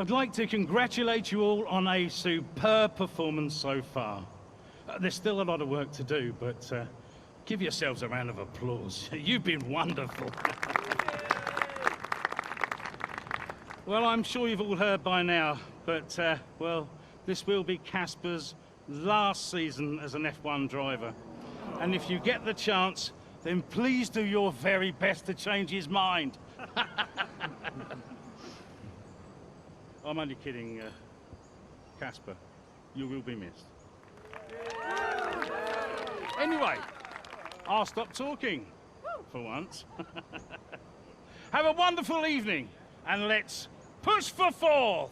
I'd like to congratulate you all on a superb performance so far. There's still a lot of work to do, but give yourselves a round of applause. You've been wonderful. Well, I'm sure you've all heard by now, but, well, this will be Casper's last season as an F1 driver. And if you get the chance, then please do your very best to change his mind. I'm only kidding, Casper. You will be missed. Anyway, I'll stop talking, for once. Have a wonderful evening, and let's push for fourth!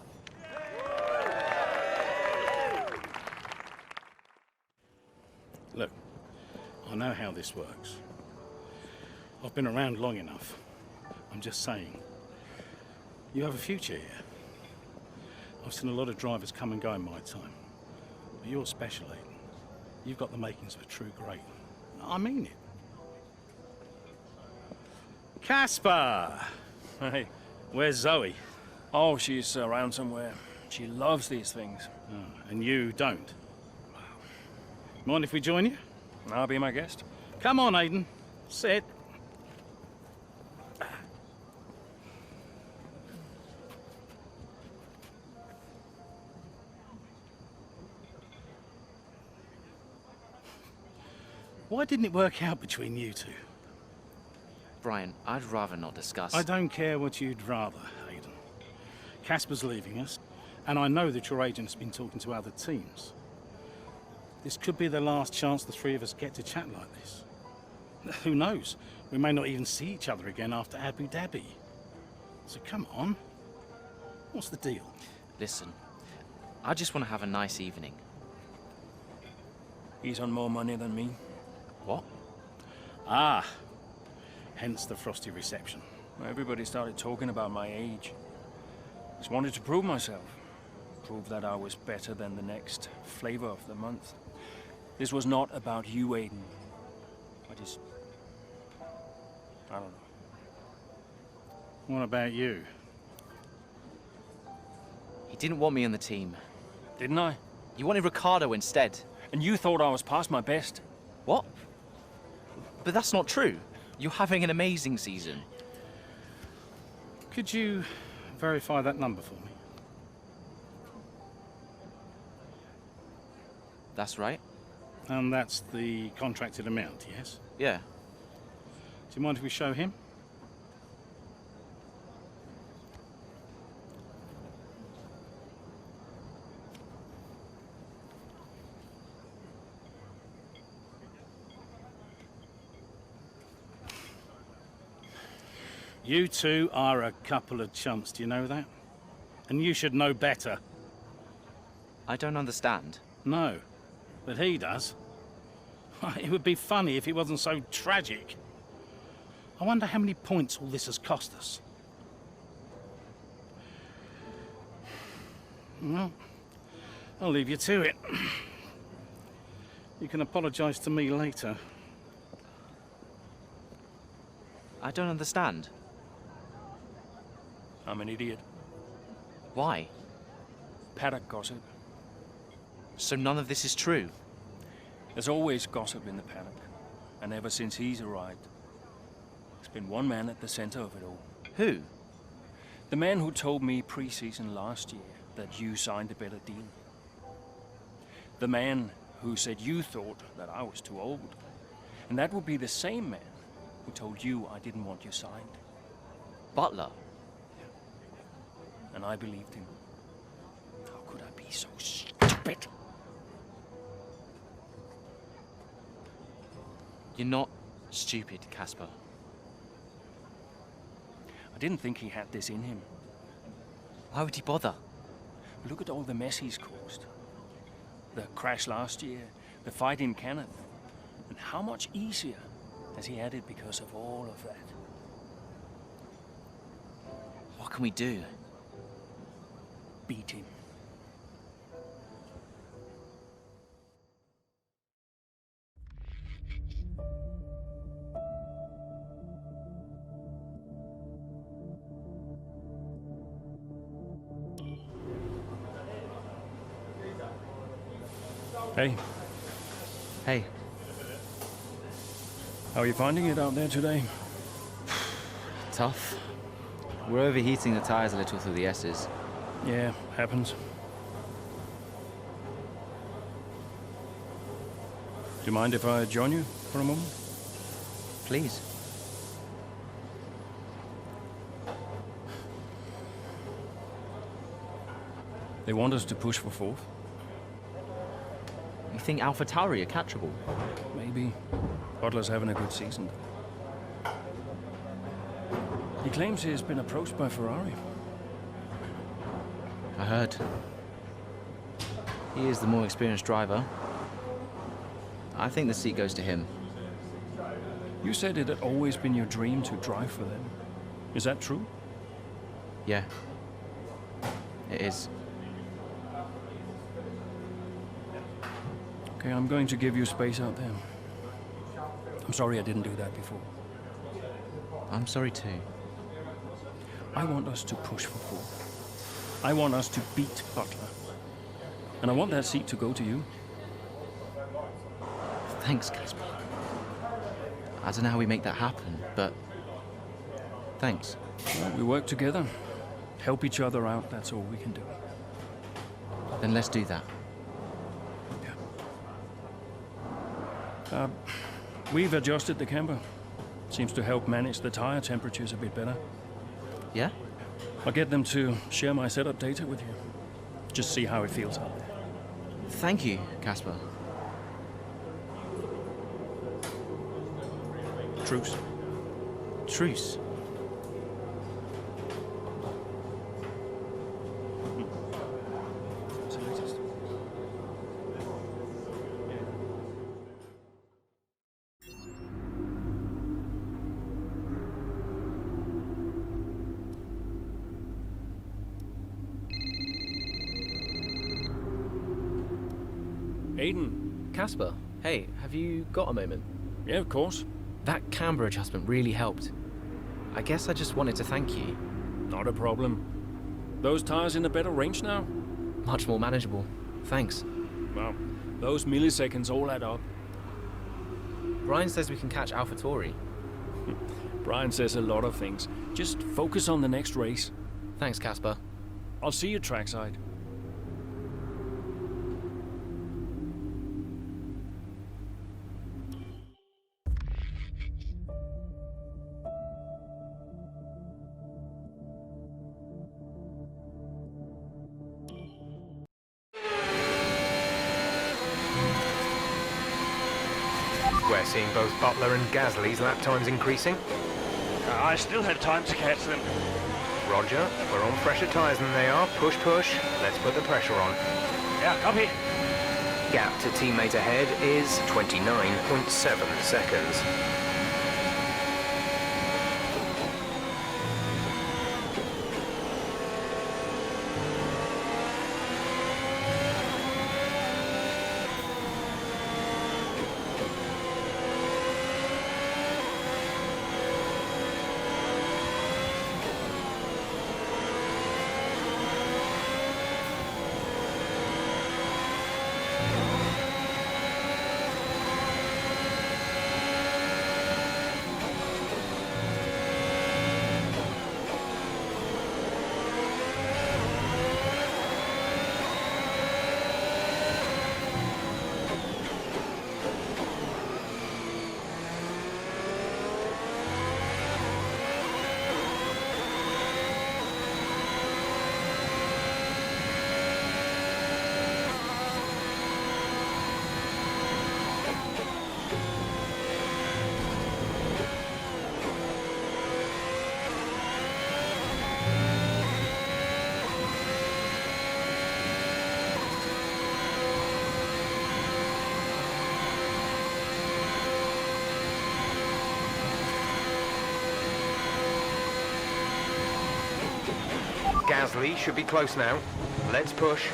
Look, I know how this works. I've been around long enough. I'm just saying, you have a future here. I've seen a lot of drivers come and go in my time. But you're special, Aiden. You've got the makings of a true great. I mean it. Casper! Hey. Where's Zoe? Oh, she's around somewhere. She loves these things. Oh, and you don't? Mind if we join you? I'll be my guest. Come on, Aiden. Sit. Why didn't it work out between you two? Brian, I'd rather not discuss. I don't care what you'd rather, Aiden. Casper's leaving us, and I know that your agent's been talking to other teams. This could be the last chance the three of us get to chat like this. Who knows? We may not even see each other again after Abu Dhabi. So come on. What's the deal? Listen, I just want to have a nice evening. He's on more money than me. What? Ah. Hence the frosty reception. Everybody started talking about my age. Just wanted to prove myself. Prove that I was better than the next flavor of the month. This was not about you, Aiden. I don't know. What about you? He didn't want me on the team. Didn't I? You wanted Ricardo instead. And you thought I was past my best. What? But that's not true. You're having an amazing season. Could you verify that number for me? That's right. And that's the contracted amount, yes? Yeah. Do you mind if we show him? You two are a couple of chumps, do you know that? And you should know better. I don't understand. No, but he does. It would be funny if it wasn't so tragic. I wonder how many points all this has cost us. Well, I'll leave you to it. You can apologize to me later. I don't understand. I'm an idiot. Why? Paddock gossip. So none of this is true? There's always gossip in the paddock. And ever since he's arrived, there's been one man at the center of it all. Who? The man who told me pre-season last year that you signed a better deal. The man who said you thought that I was too old. And that would be the same man who told you I didn't want you signed. Butler? And I believed him. How could I be so stupid? You're not stupid, Casper. I didn't think he had this in him. Why would he bother? Look at all the mess he's caused. The crash last year, the fight in Canada. And how much easier has he had it because of all of that? What can we do? Beat him. Hey, Hey, how are you finding it out there today? tough. We're overheating the tires a little through the S's. Yeah, happens. Do you mind if I join you for a moment? Please. They want us to push for fourth. You think AlphaTauri are catchable? Maybe. Butler's having a good season. He claims he's been approached by Ferrari. I heard. He is the more experienced driver. I think the seat goes to him. You said it had always been your dream to drive for them. Is that true? Yeah. It is. Okay, I'm going to give you space out there. I'm sorry I didn't do that before. I'm sorry too. I want us to push for fourth. I want us to beat Butler. And I want that seat to go to you. Thanks, Casper. I don't know how we make that happen, but thanks. Well, we work together. Help each other out, that's all we can do. Then let's do that. We've adjusted the camber. Seems to help manage the tire temperatures a bit better. Yeah? I'll get them to share my setup data with you. Just see how it feels out there. Thank you, Casper. Truce. Truce. See you later. Aiden. Casper, hey, have you got a moment? Yeah, of course. That camber adjustment really helped. I guess I just wanted to thank you. Not a problem. Those tires in a better range now? Much more manageable. Thanks. Well, those milliseconds all add up. Brian says we can catch AlphaTauri. Brian says a lot of things. Just focus on the next race. Thanks, Casper. I'll see you trackside. We're seeing both Butler and Gasly's lap times increasing. I still have time to catch them. Roger, we're on fresher tyres than they are. Push, push. Let's put the pressure on. Yeah, copy. Gap to teammate ahead is 29.7 seconds. Gasly should be close now. Let's push.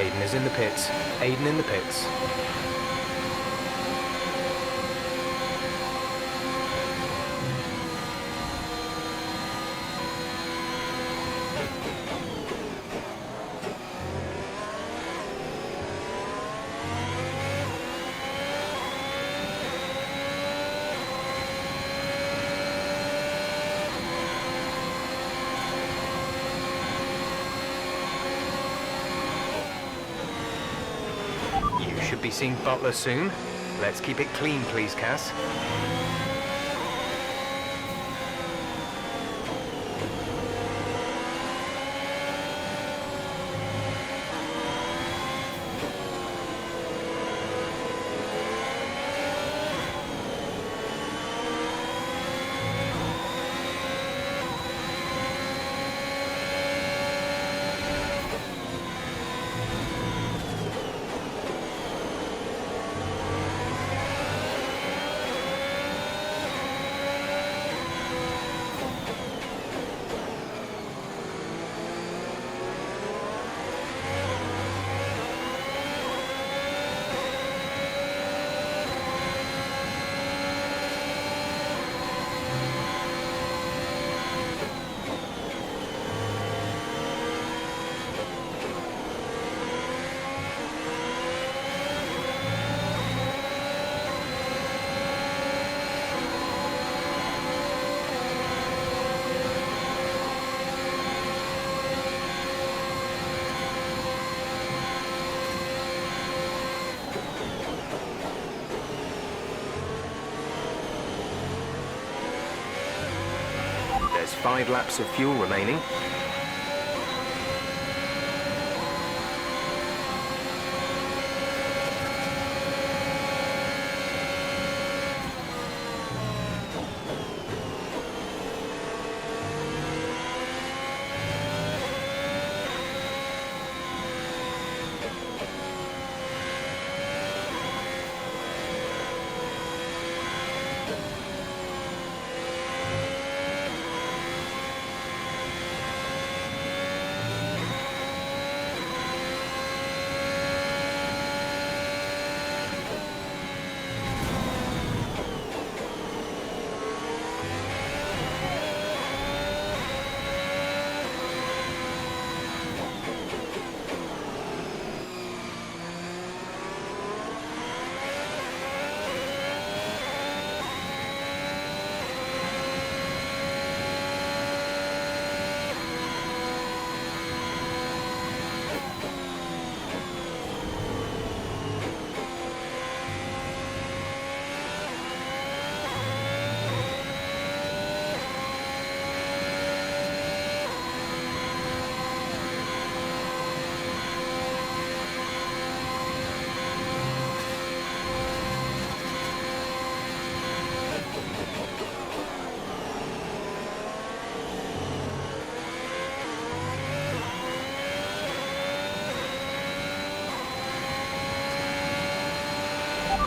Aiden is in the pits. Aiden in the pits. Should be seeing Butler soon. Let's keep it clean, please, Cass. There's 5 laps of fuel remaining.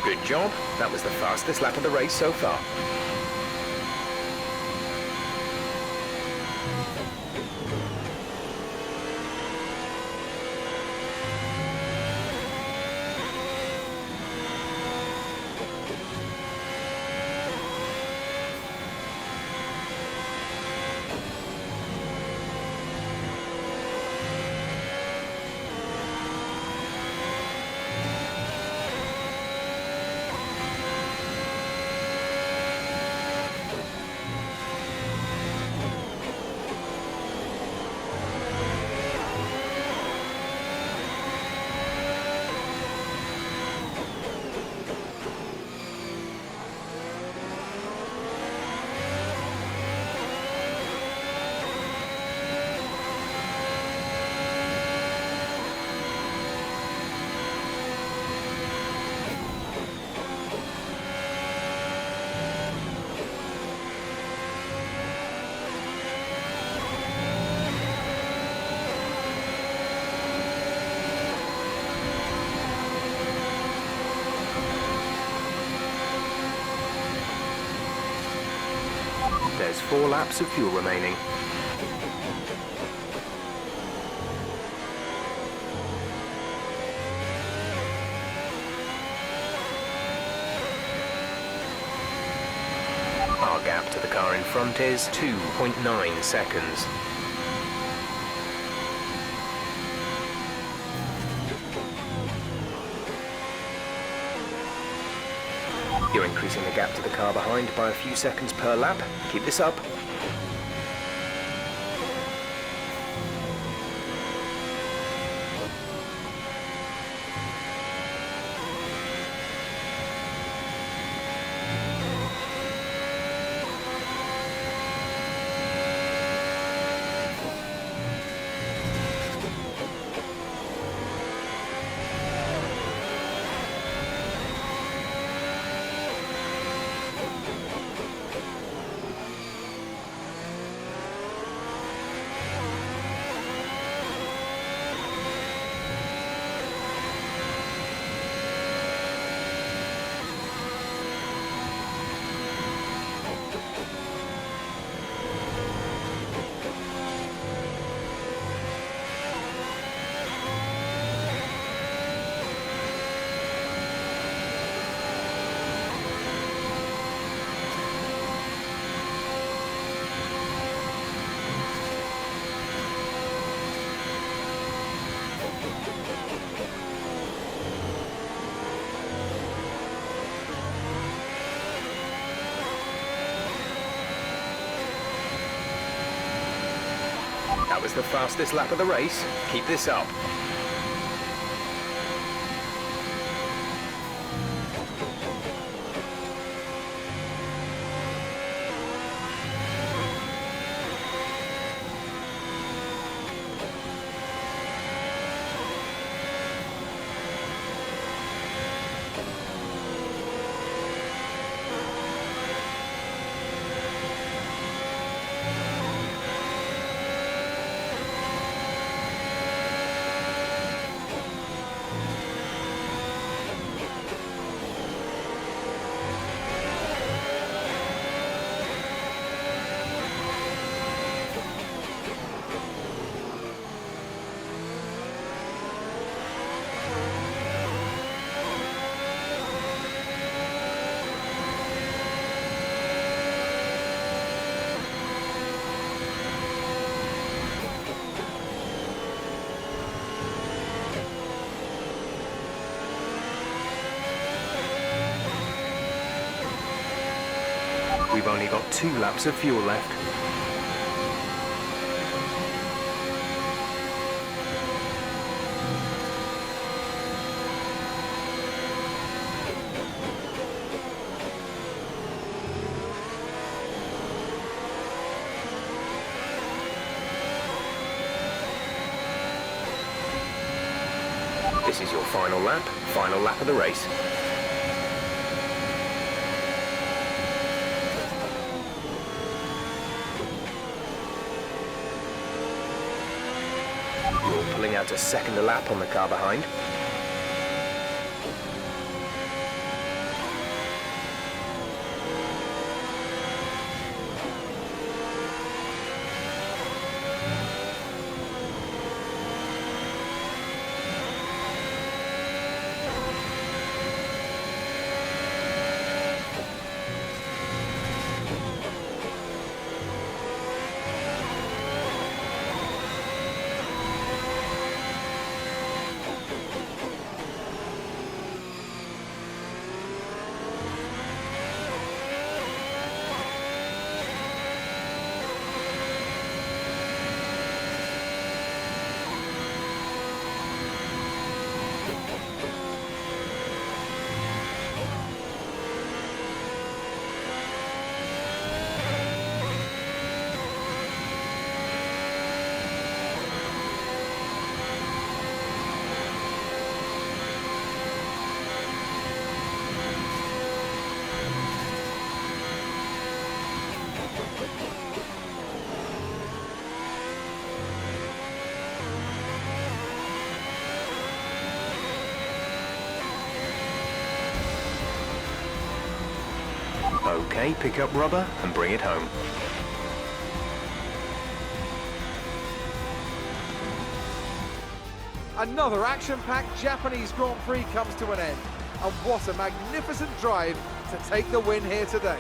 Good job. That was the fastest lap of the race so far. There's 4 laps of fuel remaining. to the car in front is 2.9 seconds. You're increasing the gap to the car behind by a few seconds per lap. Keep this up. That was the fastest lap of the race. Keep this up. We've only got 2 laps of fuel left. This is your final lap of the race. Pulling out a second a lap on the car behind. Okay, pick up rubber and bring it home. Another action-packed Japanese Grand Prix comes to an end. And what a magnificent drive to take the win here today.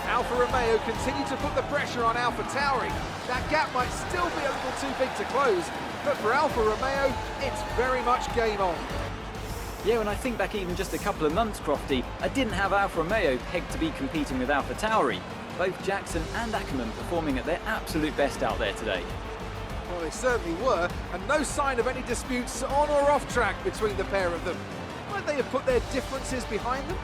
Alfa Romeo continue to put the pressure on AlphaTauri. That gap might still be a little too big to close, but for Alfa Romeo, it's very much game on. Yeah, when I think back even just a couple of months, Crofty, I didn't have Alfa Romeo pegged to be competing with AlphaTauri. Both Jackson and Ackerman performing at their absolute best out there today. Well, they certainly were, and no sign of any disputes on or off track between the pair of them. Might they have put their differences behind them?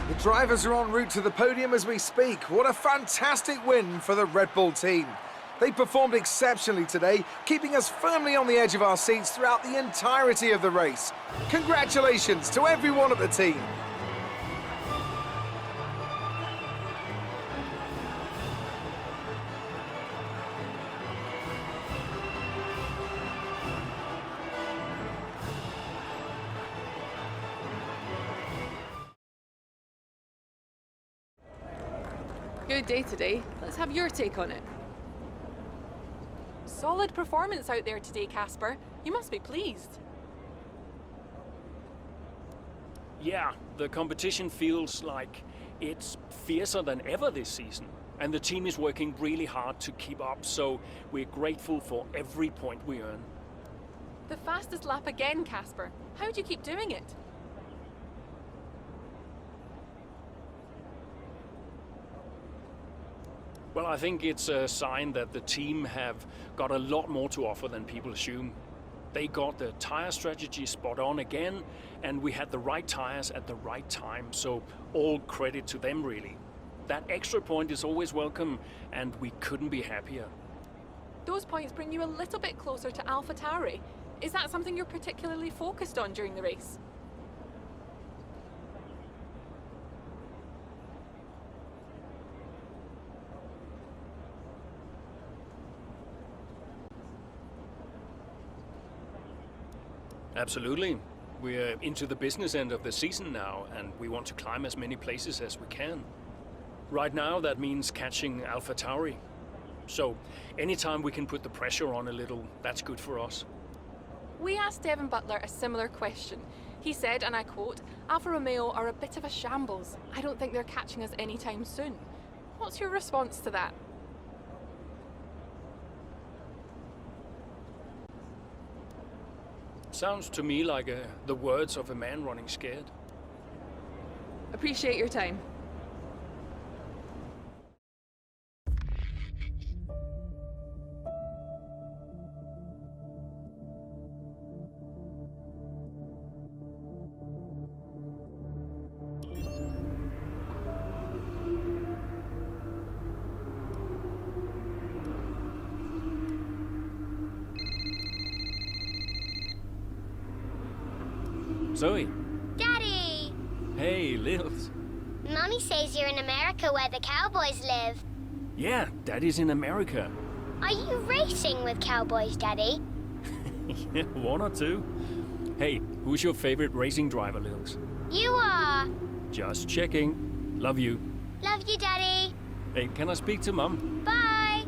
The drivers are en route to the podium as we speak. What a fantastic win for the Red Bull team. They performed exceptionally today, keeping us firmly on the edge of our seats throughout the entirety of the race. Congratulations to everyone at the team. Good day today. Let's have your take on it. Solid performance out there today, Casper. You must be pleased. Yeah, the competition feels like it's fiercer than ever this season. And the team is working really hard to keep up, so we're grateful for every point we earn. The fastest lap again, Casper. How do you keep doing it? Well, I think it's a sign that the team have got a lot more to offer than people assume. They got the tire strategy spot on again, and we had the right tires at the right time, so all credit to them, really. That extra point is always welcome, and we couldn't be happier. Those points bring you a little bit closer to AlphaTauri. Is that something you're particularly focused on during the race? Absolutely. We're into the business end of the season now, and we want to climb as many places as we can. Right now, that means catching AlphaTauri. So, anytime we can put the pressure on a little, that's good for us. We asked Devin Butler a similar question. He said, and I quote, "Alfa Romeo are a bit of a shambles. I don't think they're catching us anytime soon." What's your response to that? Sounds to me like the words of a man running scared. Appreciate your time. Zoe. Daddy! Hey, Lils. Mommy says you're in America where the cowboys live. Yeah, Daddy's in America. Are you racing with cowboys, Daddy? Yeah, one or two. Hey, who's your favorite racing driver, Lils? You are. Just checking. Love you. Love you, Daddy. Hey, can I speak to Mum? Bye.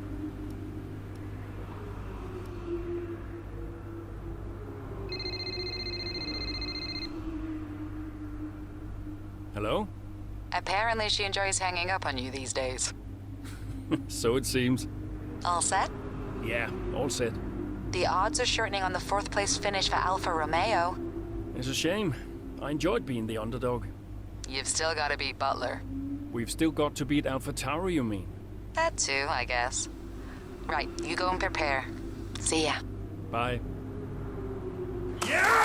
Hello? Apparently she enjoys hanging up on you these days. So it seems. All set? Yeah, all set. The odds are shortening on the 4th place finish for Alfa Romeo. It's a shame. I enjoyed being the underdog. You've still got to beat Butler. We've still got to beat AlphaTauri, you mean? That too, I guess. Right, you go and prepare. See ya. Bye. Yeah!